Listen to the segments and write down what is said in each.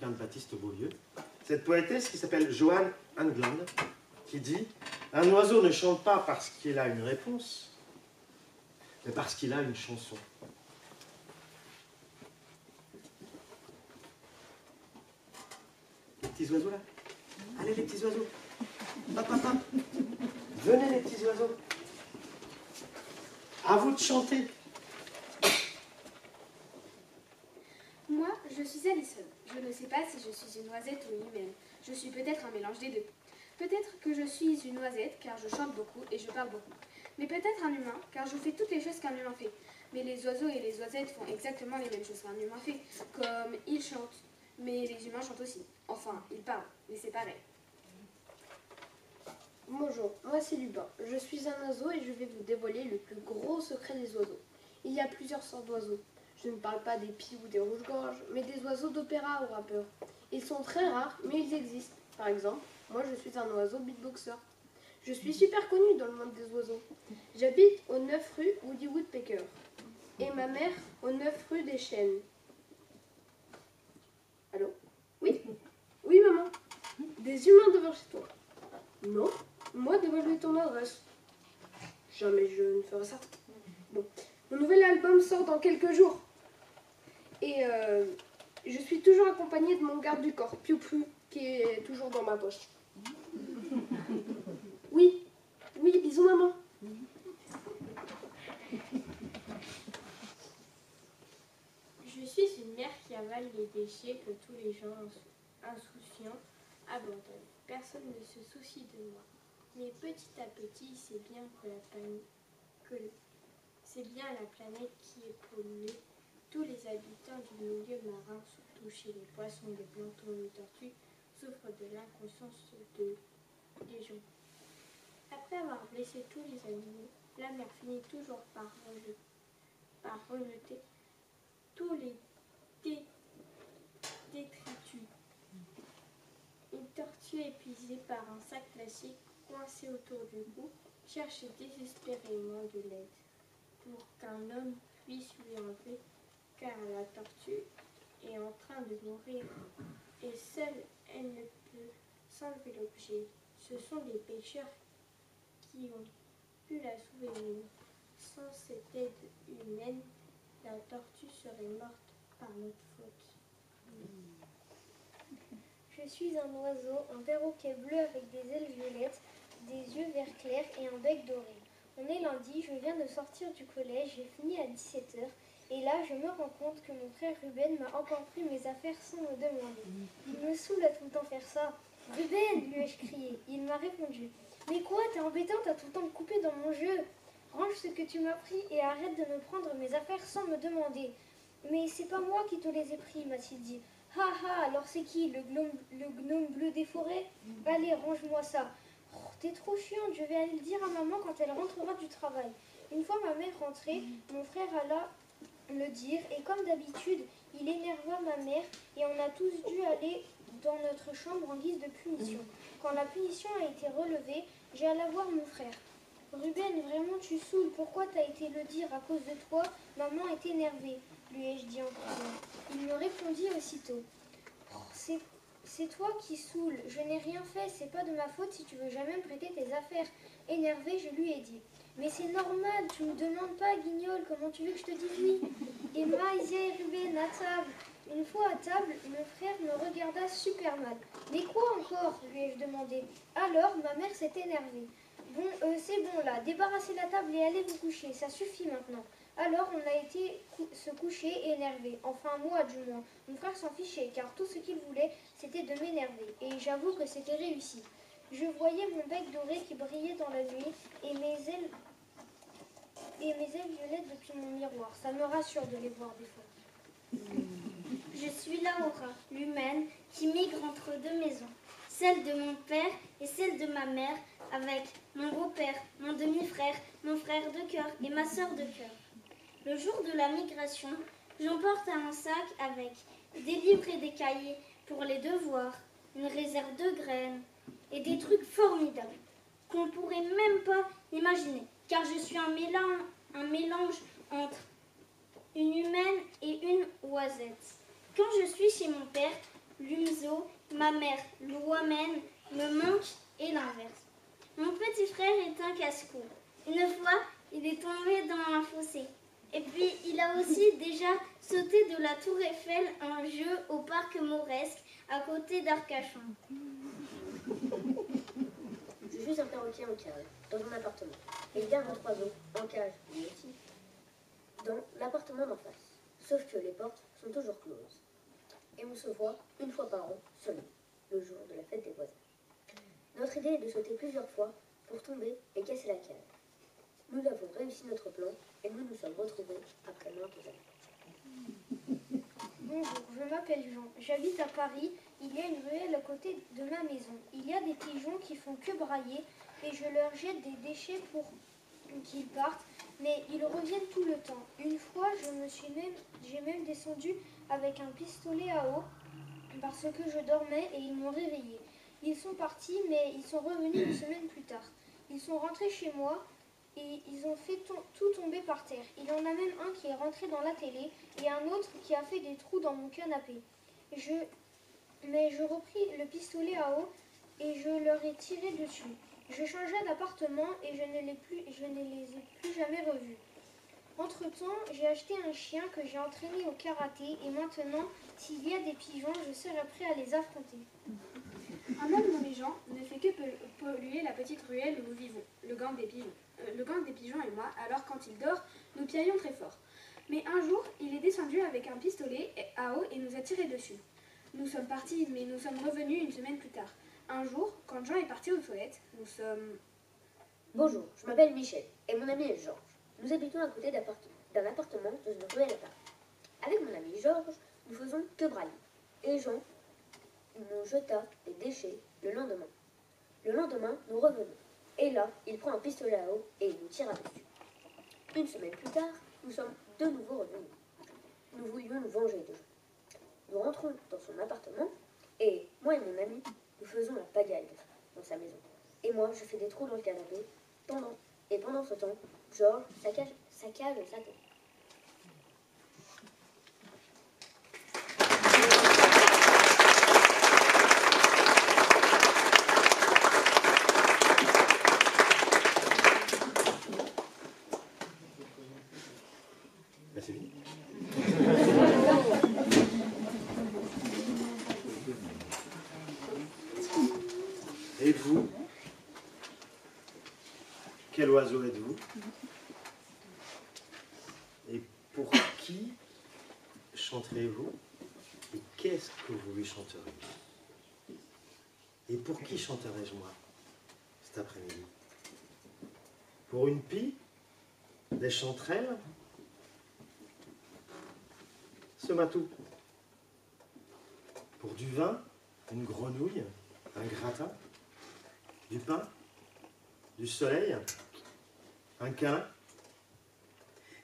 bouquin de Baptiste Beaulieu. Cette poétesse qui s'appelle Joanne Angland, qui dit « Un oiseau ne chante pas parce qu'il a une réponse, mais parce qu'il a une chanson. » Les petits oiseaux là. Allez les petits oiseaux. Hop, hop, hop. Venez les petits oiseaux. À vous de chanter. Moi, je suis Alison. Je ne sais pas si je suis une noisette ou une humaine. Je suis peut-être un mélange des deux. Peut-être que je suis une noisette car je chante beaucoup et je parle beaucoup. Mais peut-être un humain car je fais toutes les choses qu'un humain fait. Mais les oiseaux et les oisettes font exactement les mêmes choses qu'un humain fait. Comme ils chantent. Mais les humains chantent aussi. Enfin, ils parlent, mais c'est pareil. Bonjour, moi c'est Lubin. Je suis un oiseau et je vais vous dévoiler le plus gros secret des oiseaux. Il y a plusieurs sortes d'oiseaux. Je ne parle pas des pies ou des rouges-gorges, mais des oiseaux d'opéra ou rappeurs. Ils sont très rares, mais ils existent. Par exemple, moi je suis un oiseau beatboxer. Je suis super connu dans le monde des oiseaux. J'habite au 9 rue Woody Woodpecker. Et ma mère au 9 rue des Chênes. Allô? Oui? Oui maman? Des humains devant chez toi? Non? Moi devant ton adresse. Jamais je ne ferai ça. Bon. Mon nouvel album sort dans quelques jours. Et je suis toujours accompagnée de mon garde du corps, Piu Piu, qui est toujours dans ma poche. Oui, oui, bisous maman. Je suis une mère qui avale les déchets que tous les gens insouciants abandonnent. Personne ne se soucie de moi. Mais petit à petit, c'est bien la planète qui est polluée. Tous les habitants du milieu marin, surtout chez les poissons, les planctons et les tortues, souffrent de l'inconscience des gens. Après avoir blessé tous les animaux, la mer finit toujours par rejeter tous les détritus. Une tortue épuisée par un sac plastique coincé autour du cou cherche désespérément de l'aide pour qu'un homme puisse lui enlever, car la tortue est en train de mourir et seule elle ne peut s'enlever l'objet. Ce sont les pêcheurs qui ont pu la sauver. Sans cette aide humaine, la tortue serait morte par notre faute. Je suis un oiseau, un perroquet bleu avec des ailes violettes, des yeux vert clair et un bec doré. On est lundi, je viens de sortir du collège, j'ai fini à 17h et là je me rends compte que mon frère Ruben m'a encore pris mes affaires sans me demander. Il me saoule à tout le temps faire ça. Ruben, lui ai-je crié. Il m'a répondu. Mais quoi, t'es embêtant, t'as tout le temps me coupé dans mon jeu. Range ce que tu m'as pris et arrête de me prendre mes affaires sans me demander. Mais c'est pas moi qui te les ai pris, m'a-t-il dit. Ha ha, alors c'est qui, le gnome bleu des forêts? Allez, range-moi ça. Oh, t'es trop chiante, je vais aller le dire à maman quand elle rentrera du travail. Une fois ma mère rentrée, mon frère alla le dire et comme d'habitude, il énerva ma mère et on a tous dû aller dans notre chambre en guise de punition. Quand la punition a été relevée, j'ai allé voir mon frère. Ruben, vraiment tu saoules, pourquoi t'as été le dire? À cause de toi, maman est énervée, lui ai-je dit en criant. Il me répondit aussitôt. Oh, c'est toi qui saoule, je n'ai rien fait, c'est pas de ma faute si tu veux jamais me prêter tes affaires. Énervé, je lui ai dit. Mais c'est normal, tu me demandes pas, guignol, comment tu veux que je te dise oui? Et Maïsia et Ruben à table. Une fois à table, mon frère me regarda super mal. Mais quoi encore? Lui ai-je demandé. Alors, ma mère s'est énervée. Bon, c'est bon là, débarrassez la table et allez vous coucher, ça suffit maintenant. Alors on a été se coucher énervé, enfin moi du moins. Mon frère s'en fichait car tout ce qu'il voulait c'était de m'énerver et j'avoue que c'était réussi. Je voyais mon bec doré qui brillait dans la nuit et mes ailes violettes depuis mon miroir. Ça me rassure de les voir des fois. Je suis Laura, l'humaine qui migre entre deux maisons, celle de mon père et celle de ma mère, avec mon beau-père, mon demi-frère, mon frère de cœur et ma sœur de cœur. Le jour de la migration, j'emporte un sac avec des livres et des cahiers pour les devoirs, une réserve de graines et des trucs formidables qu'on ne pourrait même pas imaginer, car je suis un mélange entre une humaine et une oisette. Quand je suis chez mon père, lui ma mère, l'ouamen, me manque et l'inverse. Mon petit frère est un casse-cou. Une fois, il est tombé dans un fossé. Et puis, il a aussi déjà sauté de la tour Eiffel, un jeu au parc Mauresque, à côté d'Arcachon. Je suis un perroquet en cage, dans un appartement. Et il y a un autre oiseau, en cage, lui aussi, dans l'appartement d'en face. Sauf que les portes sont toujours closes. Et on se voit une fois par an, seulement, le jour de la fête des voisins. Notre idée est de sauter plusieurs fois pour tomber et casser la cage. Nous avons réussi notre plan et nous nous sommes retrouvés après maintes années. Bonjour, je m'appelle Jean. J'habite à Paris. Il y a une ruelle à côté de ma maison. Il y a des pigeons qui font que brailler et je leur jette des déchets pour qu'ils partent, mais ils reviennent tout le temps. Une fois, j'ai même descendu avec un pistolet à eau parce que je dormais et ils m'ont réveillé. Ils sont partis, mais ils sont revenus une semaine plus tard. Ils sont rentrés chez moi et ils ont fait tout tomber par terre. Il y en a même un qui est rentré dans la télé et un autre qui a fait des trous dans mon canapé. Mais je repris le pistolet à eau et je leur ai tiré dessus. Je changeais d'appartement et je ne les ai plus jamais revus. Entre-temps, j'ai acheté un chien que j'ai entraîné au karaté et maintenant, s'il y a des pigeons, je serai prêt à les affronter. Un homme nommé Jean ne fait que polluer la petite ruelle où nous vivons, le gang des pigeons. Le gang des pigeons et moi, alors quand il dort, nous piaillons très fort. Mais un jour, il est descendu avec un pistolet à eau et nous a tiré dessus. Nous sommes partis, mais nous sommes revenus une semaine plus tard. Un jour, quand Jean est parti aux toilettes, nous sommes... Bonjour, je m'appelle Michel et mon ami est Georges. Nous habitons à côté d'un appartement dans une ruelle à Paris. Avec mon ami Georges, nous faisons que brailler. Et Jean nous jeta des déchets le lendemain. Le lendemain, nous revenons. Et là, il prend un pistolet à eau et il nous tire dessus. Une semaine plus tard, nous sommes de nouveau revenus. Nous voulions nous venger de Jean. Nous rentrons dans son appartement et moi et mon ami, nous faisons la pagaille dans sa maison. Et moi, je fais des trous dans le canapé. Pendant ce temps, Georges saccage sa tête. Ben, c'est fini. Et vous? Quel oiseau êtes-vous? Et pour qui chanterez-vous? Et qu'est-ce que vous lui chanterez? Et pour qui chanterai-je moi cet après-midi? Pour une pie? Des chanterelles? Ce matou? Pour du vin? Une grenouille? Un gratin? Du pain? Du soleil? Un câlin?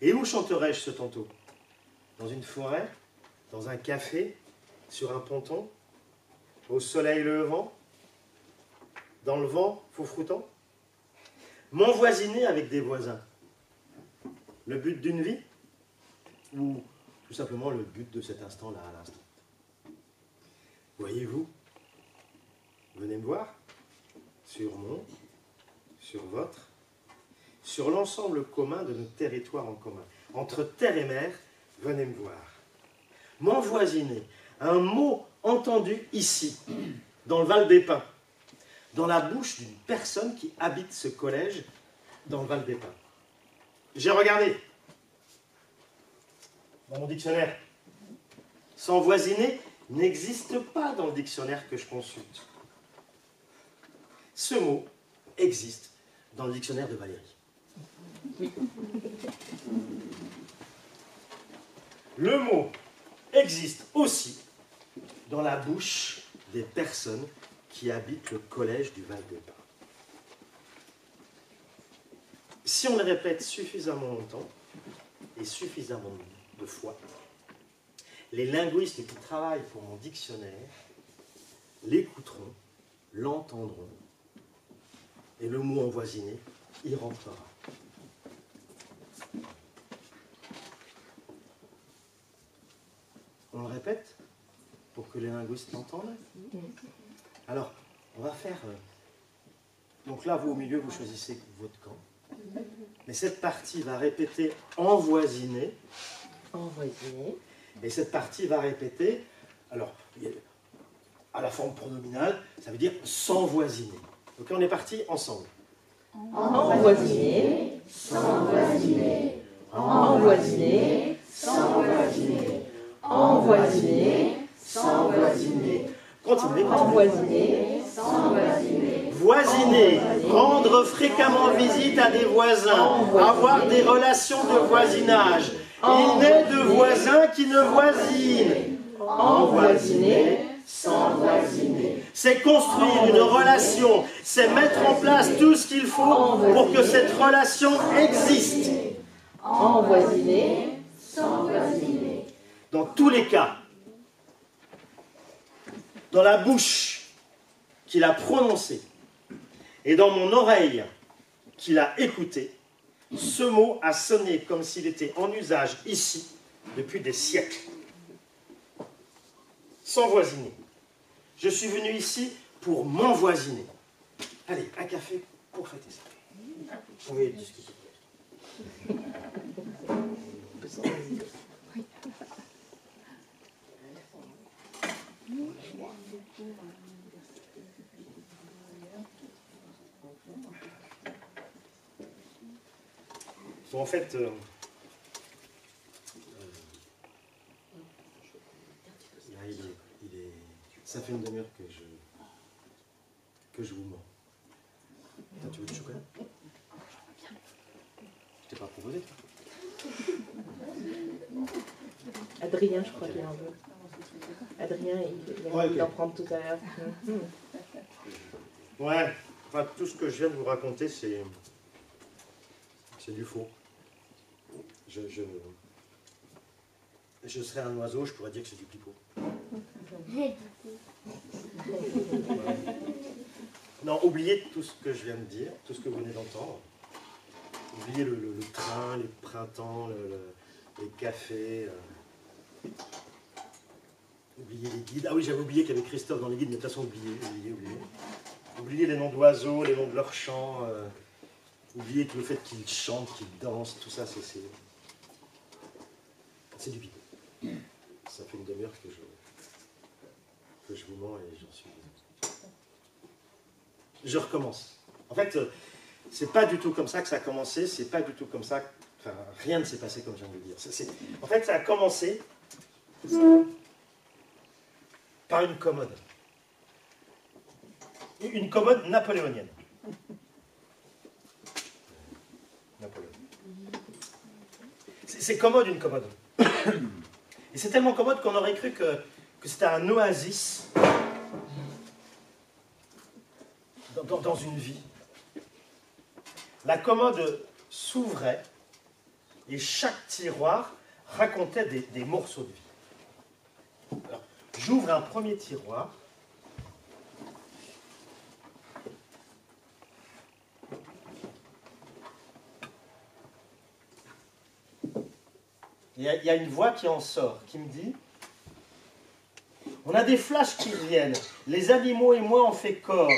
Et où chanterai-je ce tantôt? Dans une forêt? Dans un café? Sur un ponton? Au soleil levant? Dans le vent froufroutant? M'envoisiner avec des voisins? Le but d'une vie? Ou tout simplement le but de cet instant-là à l'instant? Voyez-vous? Venez me voir? Sur mon, sur votre, sur l'ensemble commun de nos territoires en commun. Entre terre et mer, venez me voir. M'envoisiner, un mot entendu ici, dans le Val des Pins, dans la bouche d'une personne qui habite ce collège dans le Val des Pins. J'ai regardé dans mon dictionnaire. S'envoisiner n'existe pas dans le dictionnaire que je consulte. Ce mot existe dans le dictionnaire de Valérie. Le mot existe aussi dans la bouche des personnes qui habitent le collège du Val des Pins. Si on le répète suffisamment longtemps et suffisamment de fois, les linguistes qui travaillent pour mon dictionnaire l'écouteront, l'entendront, et le mot envoisiné y rentrera. On le répète? pour que les linguistes l'entendent. Alors, on va faire... donc là, vous, au milieu, vous choisissez votre camp. Mais cette partie va répéter envoisiner. Envoisiner. Et cette partie va répéter... Alors, à la forme pronominale, ça veut dire s'envoisiner. Donc on est parti ensemble. Envoisiner. S'envoisiner. Envoisiner. S'envoisiner. Envoisiner. S'envoisiner. Continuez. Envoisiner. S'envoisiner. Voisiner, rendre fréquemment visite à des voisins, avoir des relations de voisinage. Il n'est de voisins qui ne voisinent. Envoisiner. S'envoisiner. C'est construire une relation, c'est mettre en place tout ce qu'il faut pour que cette relation existe. Envoisiner. S'envoisiner. Dans tous les cas, dans la bouche qu'il a prononcée et dans mon oreille qu'il a écoutée, ce mot a sonné comme s'il était en usage ici depuis des siècles. S'envoisiner. Je suis venu ici pour m'envoisiner. Allez, un café pour fêter ça. Vous pouvez discuter. En fait, là, ça fait une demi-heure que je vous mens. Attends, tu veux du chocolat? Je t'ai pas proposé. Adrien, je crois qu'il en veut. Adrien, il a envie d'en prendre tout à l'heure. Ouais, enfin, tout ce que je viens de vous raconter, c'est du faux. Je serais un oiseau, je pourrais dire que c'est du pipeau. Non, oubliez tout ce que je viens de dire, tout ce que vous venez d'entendre. Oubliez le train, les printemps, les cafés. Oubliez les guides. Ah oui, j'avais oublié qu'il y avait Christophe dans les guides, mais de toute façon, oubliez. Oubliez les noms d'oiseaux, les noms de leurs chants. Oubliez que le fait qu'ils chantent, qu'ils dansent, tout ça, c'est du pipeau. Ça fait une demi-heure que je vous mens et j'en suis désolé. Je recommence. En fait, c'est pas du tout comme ça que ça a commencé, c'est pas du tout comme ça. Enfin, rien ne s'est passé comme je viens de le dire. En fait, ça a commencé par une commode. Une commode napoléonienne. Napoléon. C'est commode, une commode. Et c'est tellement commode qu'on aurait cru que c'était un oasis dans une vie. La commode s'ouvrait et chaque tiroir racontait des morceaux de vie. Alors, j'ouvre un premier tiroir. Il y a une voix qui en sort, qui me dit « On a des flashs qui viennent. Les animaux et moi, on fait corps.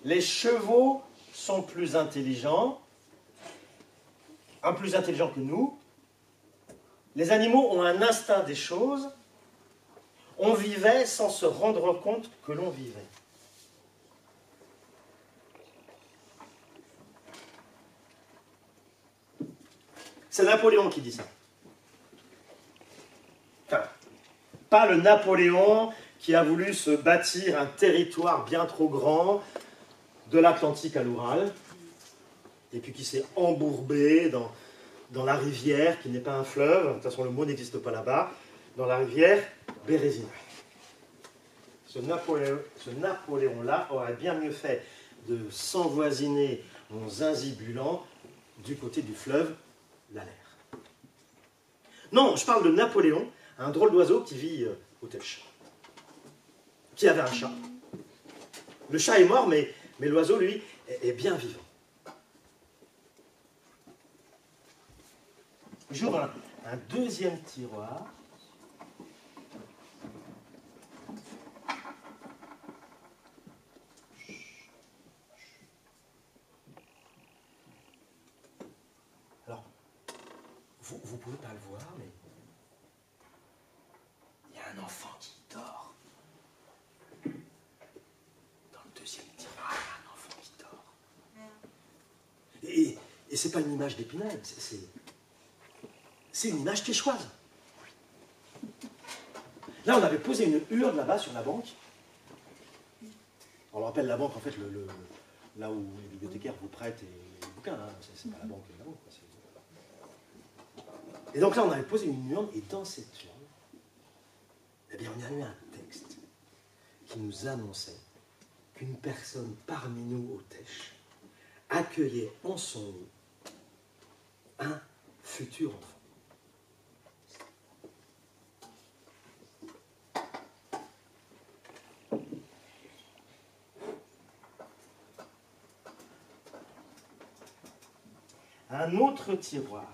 Les chevaux sont plus intelligents, plus intelligents que nous. Les animaux ont un instinct des choses. On vivait sans se rendre compte que l'on vivait. » C'est Napoléon qui dit ça. Enfin, pas le Napoléon qui a voulu se bâtir un territoire bien trop grand, de l'Atlantique à l'Oural, et puis qui s'est embourbé dans la rivière, qui n'est pas un fleuve, de toute façon le mot n'existe pas là-bas, dans la rivière Bérésina. Ce Napoléon-là aurait bien mieux fait de s'envoisiner en zinzibulant du côté du fleuve l'Aller. Non, je parle de Napoléon, un drôle d'oiseau qui vit au Telch, qui avait un chat. Le chat est mort, mais l'oiseau, lui, est bien vivant. J'ouvre un deuxième tiroir. vous ne pouvez pas le voir, mais il y a un enfant qui dort. Dans le deuxième tiroir, il y a un enfant qui dort. Et c'est pas une image d'Épinal, c'est une image quechua. Là, on avait posé une urne là-bas sur la banque. On rappelle la banque, en fait, là où les bibliothécaires vous prêtent les bouquins. Hein. C'est pas la banque, quoi. Et donc là, on avait posé une urne, et dans cette urne, eh bien, on a eu un texte qui nous annonçait qu'une personne parmi nous au Tech accueillait en son lit un futur enfant. Un autre tiroir.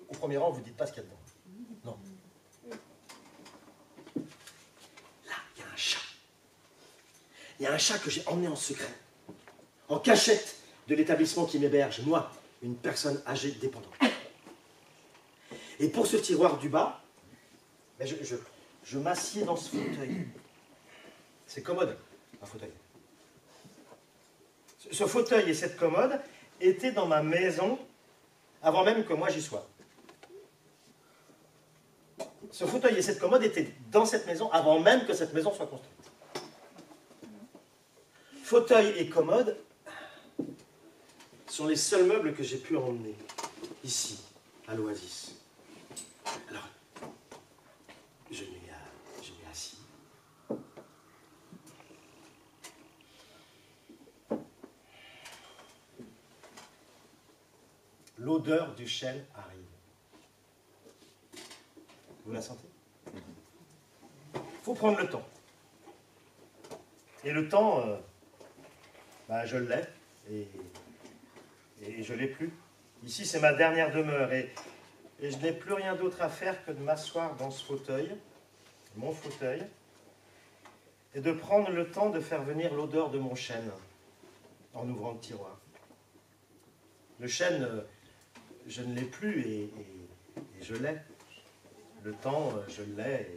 Au premier rang, vous ne dites pas ce qu'il y a dedans. Non. Là, il y a un chat. Il y a un chat que j'ai emmené en secret, en cachette de l'établissement qui m'héberge, moi, une personne âgée dépendante. Et pour ce tiroir du bas, ben je m'assieds dans ce fauteuil. C'est commode, un fauteuil. Ce fauteuil et cette commode étaient dans ma maison avant même que moi j'y sois. Ce fauteuil et cette commode étaient dans cette maison avant même que cette maison soit construite. Fauteuil et commode sont les seuls meubles que j'ai pu emmener ici, à l'Oasis. Alors, je m'y assis. L'odeur du chêne arrive. Vous la sentez? Il faut prendre le temps. Et le temps, je l'ai, et je ne l'ai plus. Ici, c'est ma dernière demeure, et je n'ai plus rien d'autre à faire que de m'asseoir dans ce fauteuil, mon fauteuil, et de prendre le temps de faire venir l'odeur de mon chêne en ouvrant le tiroir. Le chêne, je ne l'ai plus, et je l'ai. Le temps, je l'ai,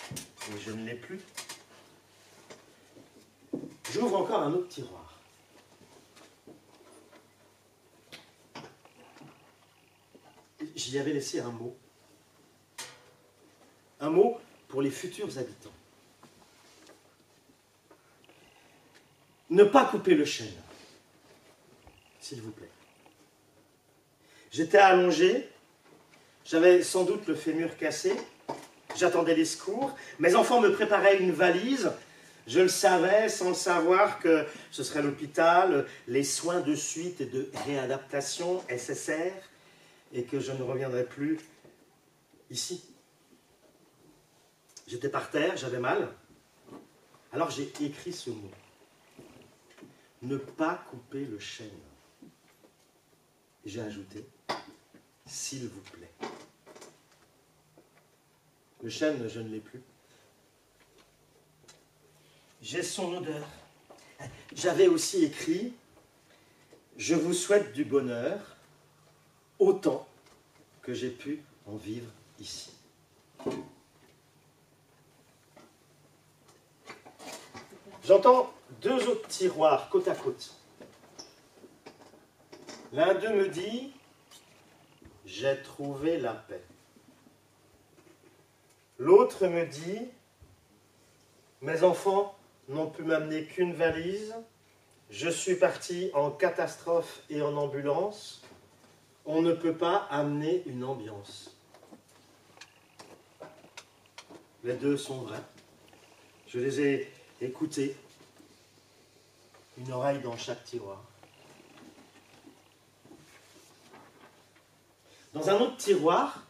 et je ne l'ai plus. J'ouvre encore un autre tiroir. J'y avais laissé un mot. Un mot pour les futurs habitants. Ne pas couper le chêne, s'il vous plaît. J'étais allongé, j'avais sans doute le fémur cassé, j'attendais les secours, mes enfants me préparaient une valise, je le savais sans le savoir que ce serait l'hôpital, les soins de suite et de réadaptation SSR, et que je ne reviendrai plus ici. J'étais par terre, j'avais mal, alors j'ai écrit ce mot. Ne pas couper le chêne. J'ai ajouté, s'il vous plaît. Le chêne, je ne l'ai plus. J'ai son odeur. J'avais aussi écrit, je vous souhaite du bonheur, autant que j'ai pu en vivre ici. J'entends deux autres tiroirs côte à côte. L'un d'eux me dit « J'ai trouvé la paix ». L'autre me dit « Mes enfants n'ont pu m'amener qu'une valise, je suis parti en catastrophe et en ambulance, on ne peut pas amener une ambiance ». Les deux sont vrais. Je les ai écoutés, une oreille dans chaque tiroir. Dans un autre tiroir,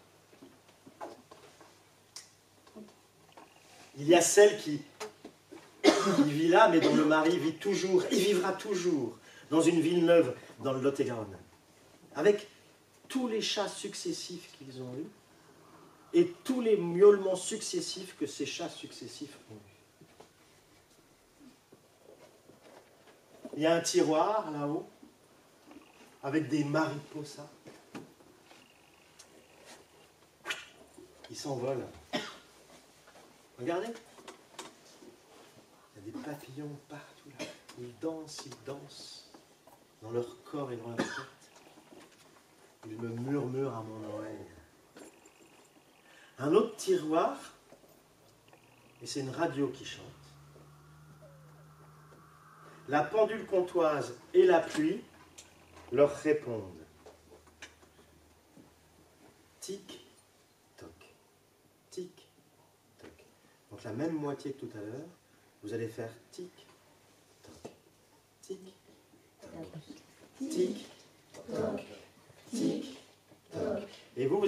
il y a celle qui vit là, mais dont le mari vit toujours et vivra toujours dans une ville neuve dans le Lot-et-Garonne, avec tous les chats successifs qu'ils ont eus et tous les miaulements successifs que ces chats successifs ont eus. Il y a un tiroir là-haut, avec des mariposas. Ils s'envolent. Regardez. Il y a des papillons partout là. Ils dansent dans leur corps et dans leur tête. Ils me murmurent à mon oreille. Un autre tiroir, et c'est une radio qui chante. La pendule comtoise et la pluie leur répondent. Tic, toc, tic, toc. Donc la même moitié que tout à l'heure, vous allez faire tic, toc, tic, toc, tic, toc, tic, toc. Et vous